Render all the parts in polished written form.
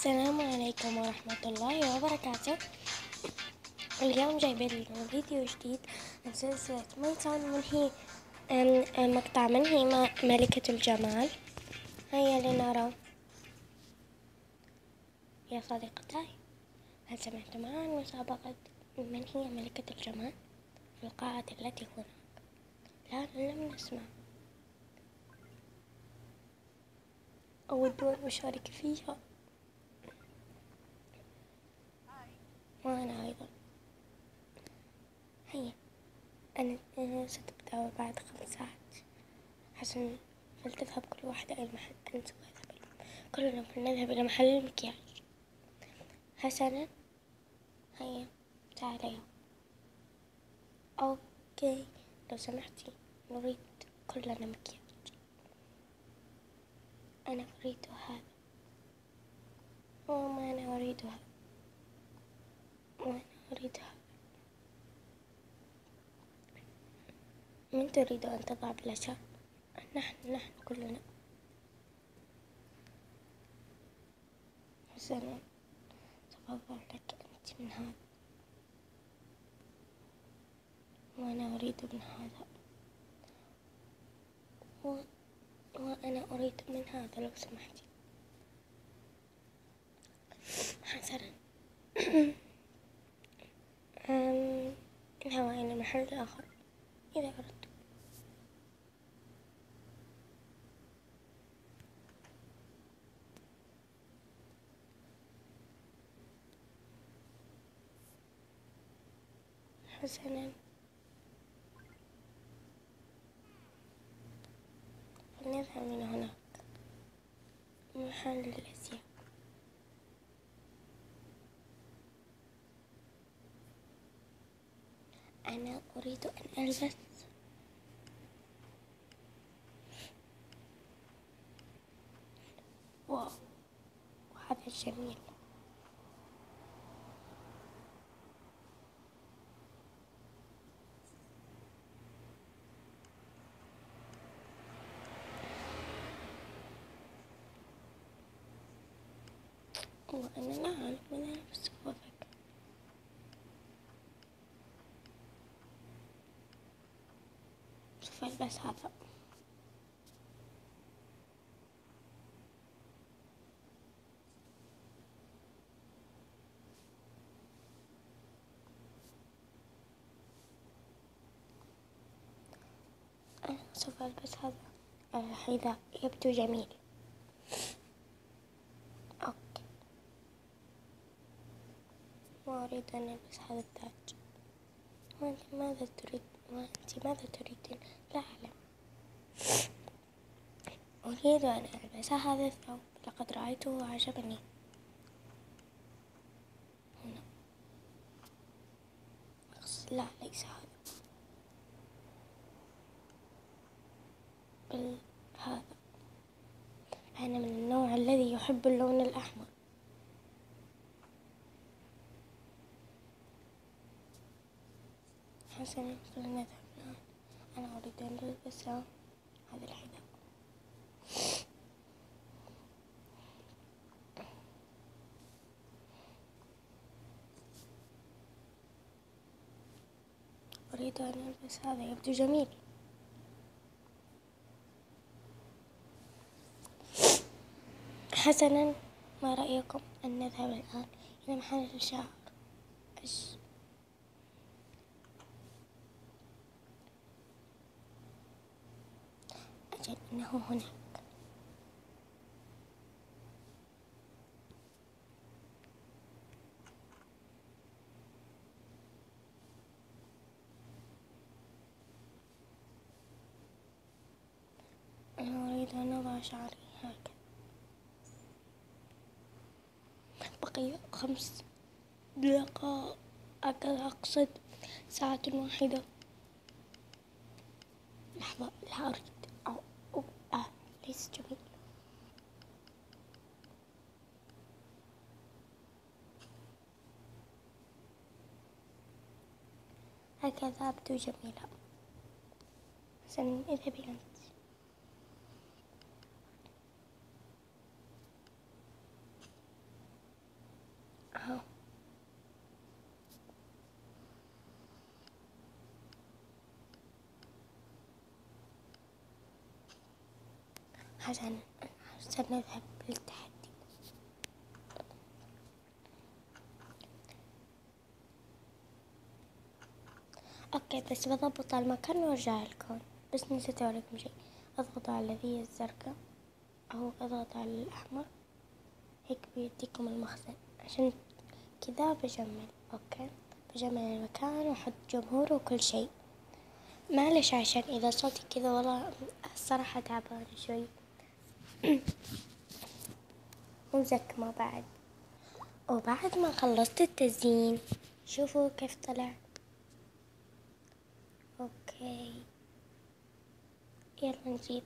السلام عليكم ورحمة الله وبركاته. اليوم جايبين لكم فيديو جديد عن سلسلة ميتون، من هي مقطع من هي ملكة الجمال. هيا لنرى. يا صديقتاي، هل سمعتم عن مسابقة من هي ملكة الجمال في القاعة التي هناك؟ لا، لم نسمع. أود أن أشارك فيها، وأنا أيضا. هيا، أنا ستبدأ بعد 5 ساعات. حسنا، فلتذهب كل واحدة إلى محل. أنت كلنا فلنذهب إلى محل المكياج. حسنا، هيا تعالي. أوكي، لو سمحتي، نريد كلنا مكياج. أنا أريد هذا، وما أنا أريد هذا، وأنا أريد هذا. من تريد أن تضع بلاشات؟ نحن كلنا. حسنا، تفضل لك أنت من هذا، وأنا أريد من هذا، وأنا أريد من هذا لو سمحتي. حسنا، اذهبوا إلى محل آخر إذا أردت. حسنا، فلنذهب من هناك، محل الأزياء. أنا أريد أن ألبس واو، هذا جميل. وأنا لا أعلم من ألبس وذاك. سوف ألبس هذا. أنا سوف ألبس هذا الحذاء، يبدو جميل. أوكي، وأريد أن ألبس هذا التاج. وأنت ماذا تريدين؟ لا أعلم. أريد أن ألبس هذا الثوب، لقد رأيته وعجبني. هنا. لا، ليس هذا، بل هذا. أنا من النوع الذي يحب اللون الأحمر. حسنا، فلنذهب الآن. أنا أريد أن ألبس هذا الحذاء. أريد أن ألبس هذا، يبدو جميل. حسنا، ما رأيكم أن نذهب الآن إلى محل الشعر؟ أجل، إنه هناك. أنا أريد أن أضع شعري هكذا. بقي 5 دقائق، أقصد 1 ساعة. لحظة، لا أريد. ليس جميل. هكذا أبدو جميلة. حسنا، اذهبي أنت. أهو. عشان نذهب للتحدي. اوكي بس بضبط المكان وارجع لكم. بس نسيت اوريكم شي. اضغط على ذي الزرقاء او اضغط على الاحمر، هيك بيديكم المخزن. عشان كذا بجمل. اوكي بجمل المكان واحط جمهور وكل شي. معلش عشان اذا صوتي كذا والله الصراحة تعبانة شوي. ومزكمة بعد. وبعد ما خلصت التزيين شوفوا كيف طلع. اوكي يلا نجيب.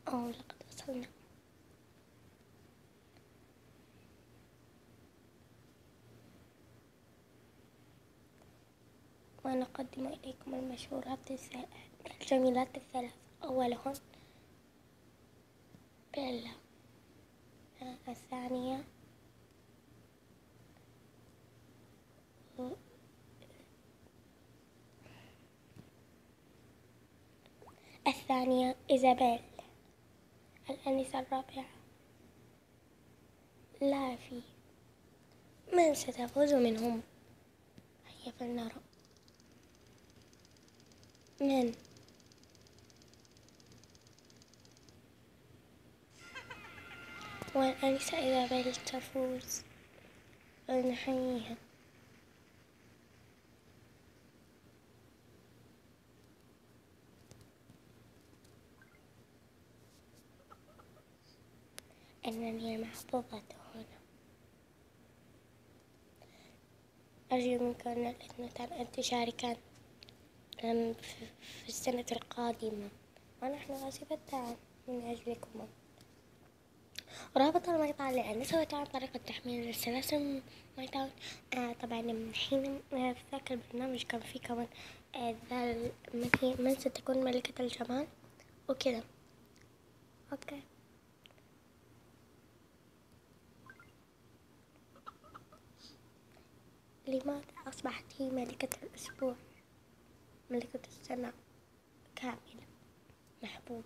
لقد وصلنا. ونقدم إليكم الجميلات الثلاث. أولهن بيلا، الثانية إيزابيل. الأنسة الرابعة لافي. من ستفوز منهم؟ هيا فلنرى. من؟ والأنسة إيزابيل تفوز، فلنحييها. أنني محظوظة هنا. أرجو منكم الاثنتان أن تشاركان في السنة القادمة، ونحن غاصبتان من أجلكم. رابط المقطع اللي أنا سويته عن طريقة تحميل السلاسل مايتاون. طبعا من حين في ذاك البرنامج كان في كمان من ستكون ملكة الجمال وكذا. اوكي لماذا أصبحت هي ملكة الأسبوع، ملكة السنة كاملة، محبوبة؟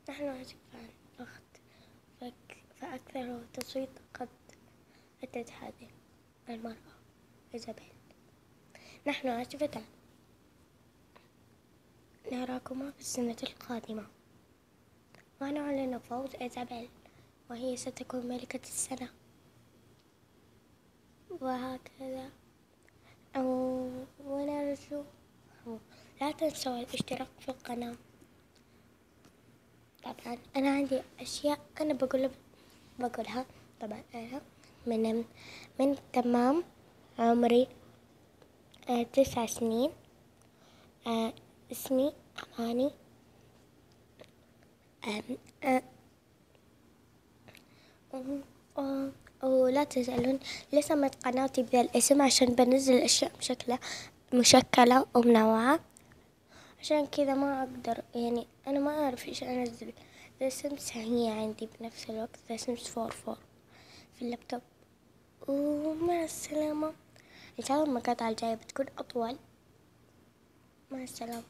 نحن عازفان فأكثر تصويت قد أتت هذه المرأة إيزابيل. نحن عازفتان. نراكما في السنة القادمة ونعلن فوز إيزابيل، وهي ستكون ملكة السنة. وهكذا. ونرجو لا تنسوا الاشتراك في القناة. طبعا أنا عندي أشياء أنا بقولها. طبعا أنا من تمام عمري 9 سنين. اسمي أماني. ولا تزعلون ليش سميت قناتي بذا الاسم، عشان بنزل أشياء مشكلة ومنوعة. عشان كذا ما أقدر، يعني أنا ما أعرف إيش أنزل. ذا سيمس هي عندي بنفس الوقت ذا سيمس 4 في اللابتوب. ومع السلامة. إن شاء الله المقاطع الجاية بتكون أطول. مع السلامة.